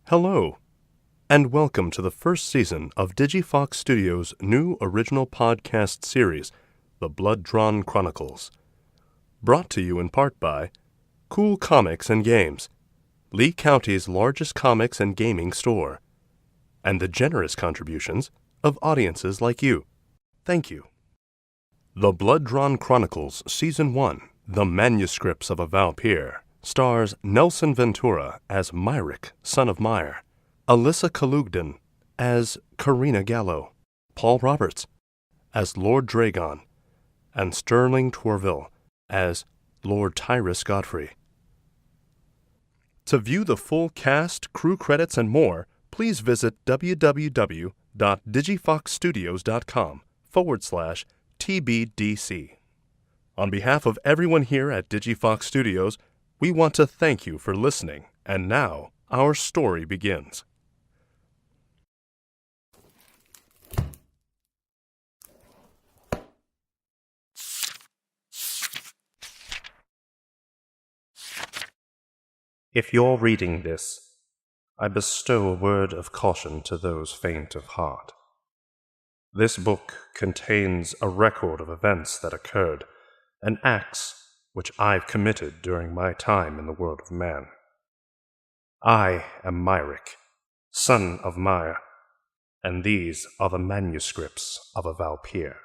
Hello, and welcome to the first season of DigiFox Studios' new original podcast series, The Blood-Drawn Chronicles. Brought to you in part by Cool Comics and Games, Lee County's largest comics and gaming store, and the generous contributions of audiences like you. Thank you. The Blood-Drawn Chronicles Season 1, The Manuscripts of a Valpir, stars Nelson Ventura as Myrick, son of Meyer, Alyssa Kalugden as Karina Gallo, Paul Roberts as Lord Dragon, and Sterling Torville as Lord Tyrus Godfrey. To view the full cast, crew credits, and more, please visit www.digifoxstudios.com/tbdc. On behalf of everyone here at DigiFox Studios, we want to thank you for listening, and now our story begins. If you're reading this, I bestow a word of caution to those faint of heart. This book contains a record of events that occurred and acts which I've committed during my time in the world of man. I am Myrick, son of Meyer, and these are the manuscripts of a Valpir.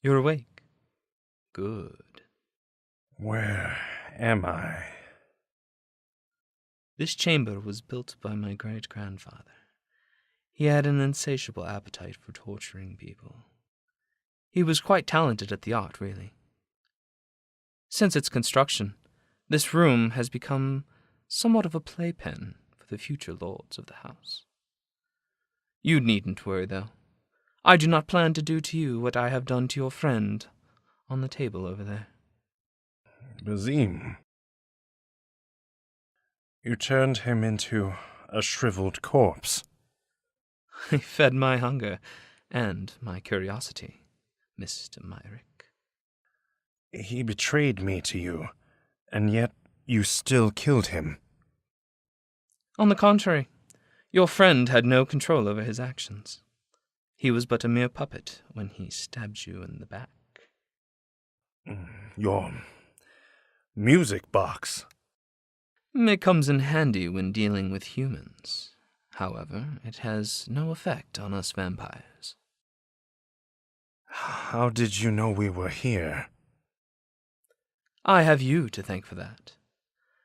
You're awake. Good. Where am I? This chamber was built by my great-grandfather. He had an insatiable appetite for torturing people. He was quite talented at the art, really. Since its construction, this room has become somewhat of a playpen for the future lords of the house. You needn't worry, though. I do not plan to do to you what I have done to your friend on the table over there. Bazim. You turned him into a shriveled corpse. I fed my hunger and my curiosity, Mr. Myrick. He betrayed me to you, and yet you still killed him. On the contrary, your friend had no control over his actions. He was but a mere puppet when he stabbed you in the back. Your music box. It comes in handy when dealing with humans. However, it has no effect on us vampires. How did you know we were here? I have you to thank for that.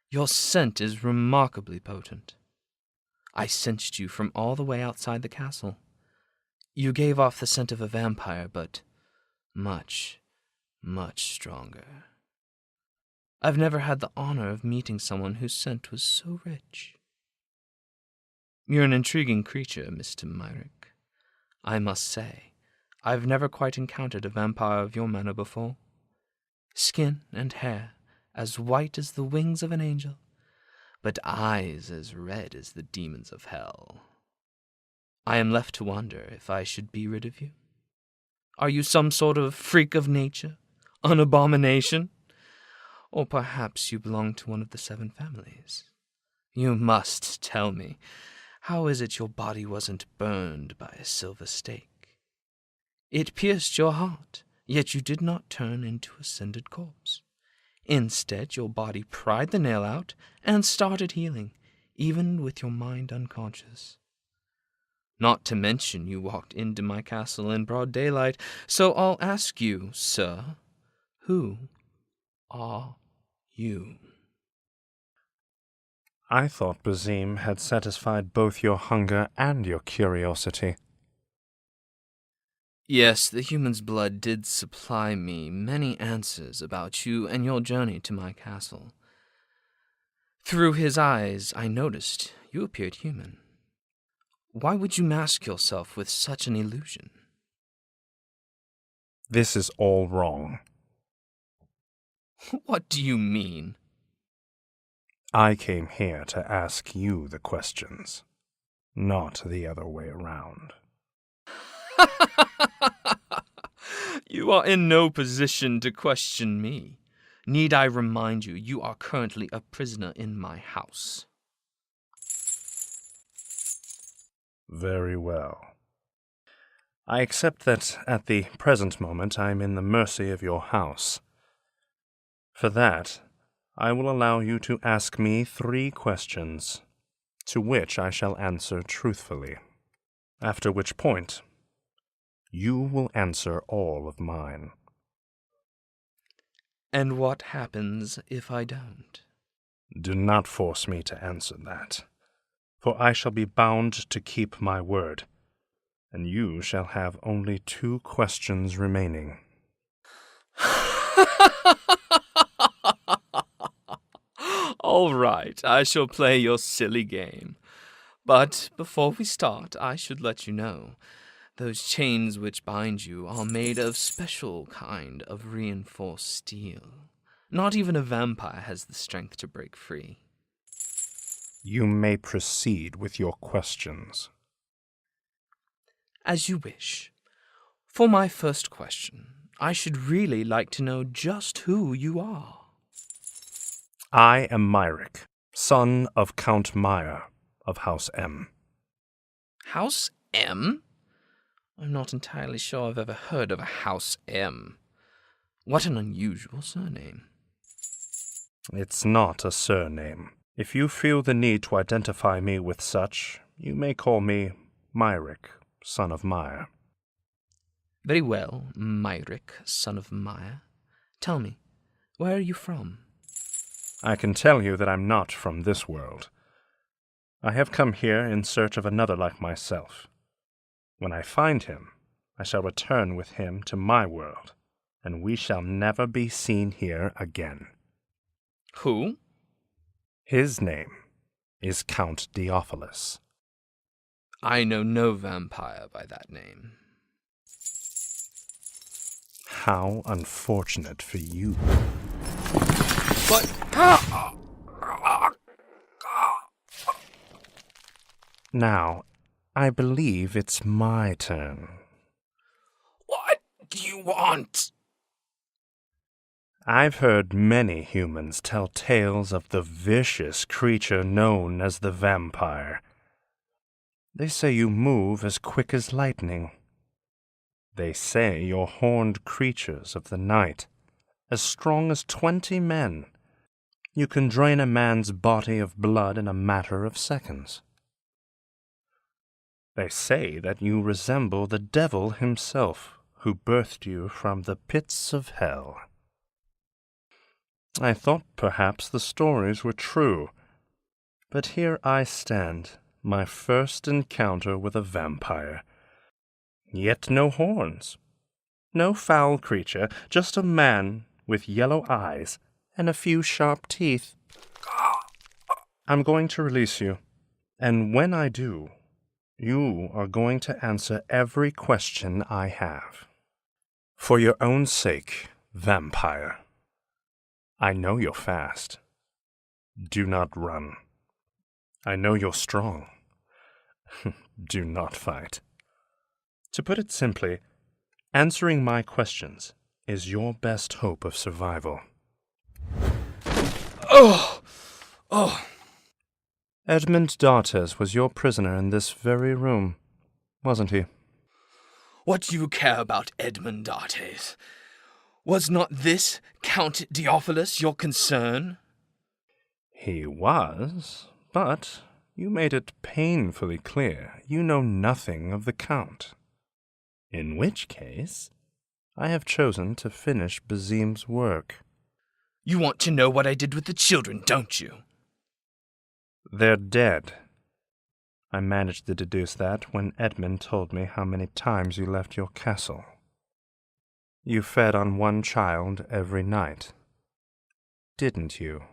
Your scent is remarkably potent. I sensed you from all the way outside the castle. You gave off the scent of a vampire, but much, much stronger. I've never had the honor of meeting someone whose scent was so rich. You're an intriguing creature, Mr. Myrick. I must say, I've never quite encountered a vampire of your manner before. Skin and hair as white as the wings of an angel, but eyes as red as the demons of hell. I am left to wonder if I should be rid of you. Are you some sort of freak of nature, an abomination? Or perhaps you belong to one of the 7 families? You must tell me, how is it your body wasn't burned by a silver stake? It pierced your heart, Yet you did not turn into a cindered corpse. Instead, your body pried the nail out and started healing, even with your mind unconscious. Not to mention you walked into my castle in broad daylight, so I'll ask you, sir, who are you? I thought Bazim had satisfied both your hunger and your curiosity. Yes, the human's blood did supply me many answers about you and your journey to my castle. Through his eyes, I noticed you appeared human. Why would you mask yourself with such an illusion? This is all wrong. What do you mean? I came here to ask you the questions, not the other way around. You are in no position to question me. Need I remind you, you are currently a prisoner in my house. Very well. I accept that at the present moment I am in the mercy of your house. For that, I will allow you to ask me 3 questions, to which I shall answer truthfully, after which point you will answer all of mine. And what happens if I don't? Do not force me to answer that, for I shall be bound to keep my word, and you shall have only 2 questions remaining. All right, I shall play your silly game. But before we start, I should let you know, those chains which bind you are made of special kind of reinforced steel. Not even a vampire has the strength to break free. You may proceed with your questions. As you wish. For my first question, I should really like to know just who you are. I am Myrick, son of Count Meyer of House M. House M? I'm not entirely sure I've ever heard of a House M. What an unusual surname. It's not a surname. If you feel the need to identify me with such, you may call me Myrick, son of Meyer. Very well, Myrick, son of Meyer. Tell me, where are you from? I can tell you that I'm not from this world. I have come here in search of another like myself. When I find him, I shall return with him to my world, and we shall never be seen here again. Who? His name is Count Theophilus. I know no vampire by that name. How unfortunate for you. But Now, I believe it's my turn. what do you want? I've heard many humans tell tales of the vicious creature known as the vampire. They say you move as quick as lightning. They say you're horned creatures of the night, as strong as 20 men. You can drain a man's body of blood in a matter of seconds. They say that you resemble the devil himself, who birthed you from the pits of hell. I thought perhaps the stories were true, but here I stand, my first encounter with a vampire. Yet no horns, no foul creature, just a man with yellow eyes and a few sharp teeth. I'm going to release you, and when I do, you are going to answer every question I have. For your own sake, vampire. I know you're fast. Do not run. I know you're strong. Do not fight. To put it simply, answering my questions is your best hope of survival. Oh! Edmund D'Artes was your prisoner in this very room, wasn't he? What do you care about Edmund D'Artes? Was not this Count Diophilus your concern? He was, but you made it painfully clear you know nothing of the Count. In which case, I have chosen to finish Bazim's work. You want to know what I did with the children, don't you? They're dead. I managed to deduce that when Edmund told me how many times you left your castle. You fed on one child every night, didn't you?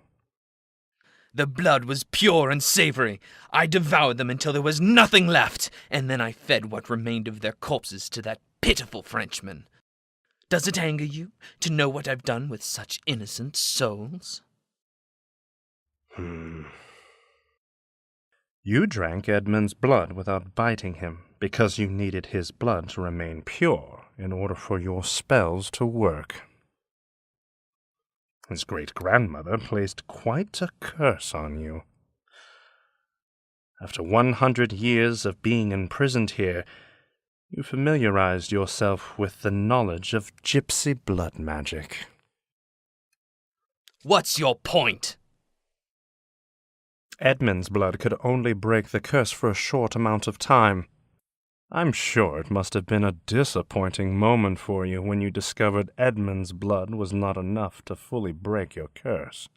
The blood was pure and savory. I devoured them until there was nothing left, and then I fed what remained of their corpses to that pitiful Frenchman. Does it anger you to know what I've done with such innocent souls? You drank Edmund's blood without biting him because you needed his blood to remain pure in order for your spells to work. His great-grandmother placed quite a curse on you. After 100 years of being imprisoned here, you familiarized yourself with the knowledge of gypsy blood magic. What's your point? Edmund's blood could only break the curse for a short amount of time. I'm sure it must have been a disappointing moment for you when you discovered Edmund's blood was not enough to fully break your curse.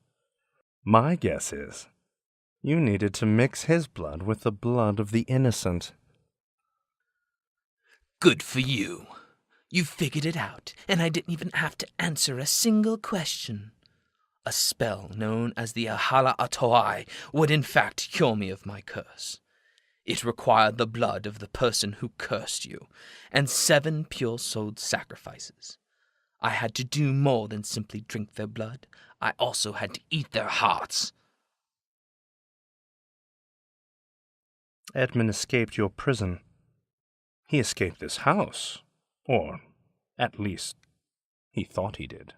My guess is you needed to mix his blood with the blood of the innocent. Good for you. You figured it out, and I didn't even have to answer a single question. A spell known as the Ahala Atoai would in fact cure me of my curse. It required the blood of the person who cursed you, and 7 pure-souled sacrifices. I had to do more than simply drink their blood. I also had to eat their hearts. Edmund escaped your prison. He escaped this house, or at least he thought he did.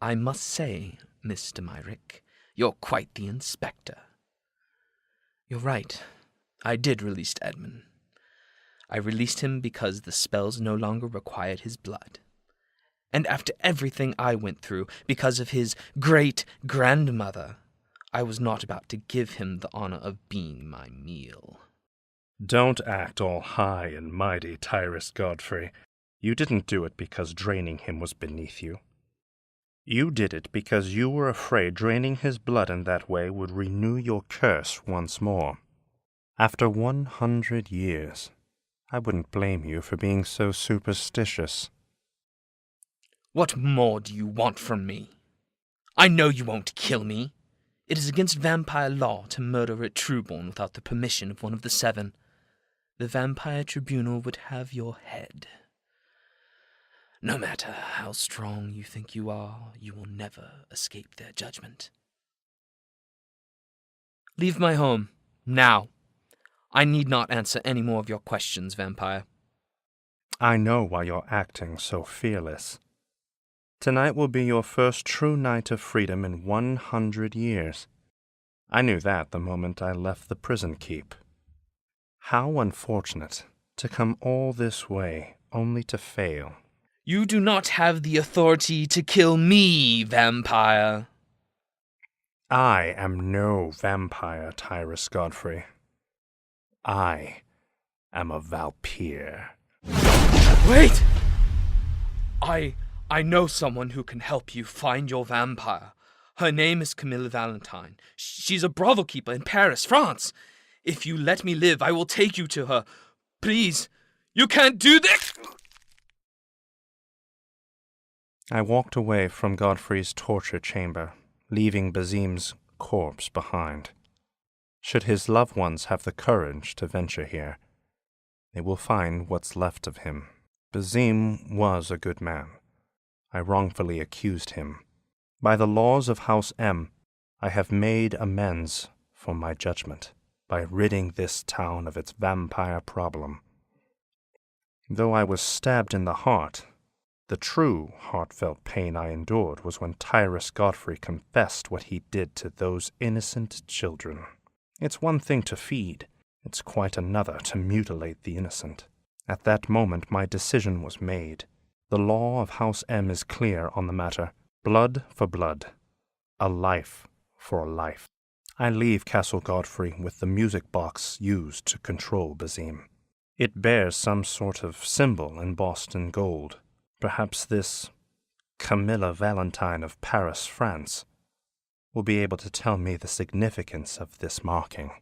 I must say, Mr. Myrick, you're quite the inspector. You're right. I did release Edmund. I released him because the spells no longer required his blood. And after everything I went through, because of his great-grandmother, I was not about to give him the honor of being my meal. Don't act all high and mighty, Tyrus Godfrey. You didn't do it because draining him was beneath you. You did it because you were afraid draining his blood in that way would renew your curse once more. After 100 years, I wouldn't blame you for being so superstitious. What more do you want from me? I know you won't kill me. It is against vampire law to murder a trueborn without the permission of one of the 7. The vampire tribunal would have your head. No matter how strong you think you are, you will never escape their judgment. Leave my home, now. I need not answer any more of your questions, vampire. I know why you're acting so fearless. Tonight will be your first true night of freedom in 100 years. I knew that the moment I left the prison keep. How unfortunate to come all this way only to fail. You do not have the authority to kill me, vampire. I am no vampire, Tyrus Godfrey. I am a Valpir. Wait! I know someone who can help you find your vampire. Her name is Camille Valentine. She's a brothel keeper in Paris, France. If you let me live, I will take you to her. Please, you can't do this! I walked away from Godfrey's torture chamber, leaving Bazim's corpse behind. Should his loved ones have the courage to venture here, they will find what's left of him. Bazim was a good man. I wrongfully accused him. By the laws of House M, I have made amends for my judgment by ridding this town of its vampire problem. Though I was stabbed in the heart, the true heartfelt pain I endured was when Tyrus Godfrey confessed what he did to those innocent children. It's one thing to feed, it's quite another to mutilate the innocent. At that moment my decision was made. The law of House M is clear on the matter. Blood for blood. A life for a life. I leave Castle Godfrey with the music box used to control Bazim. It bears some sort of symbol embossed in gold. Perhaps this Camilla Valentine of Paris, France, will be able to tell me the significance of this marking.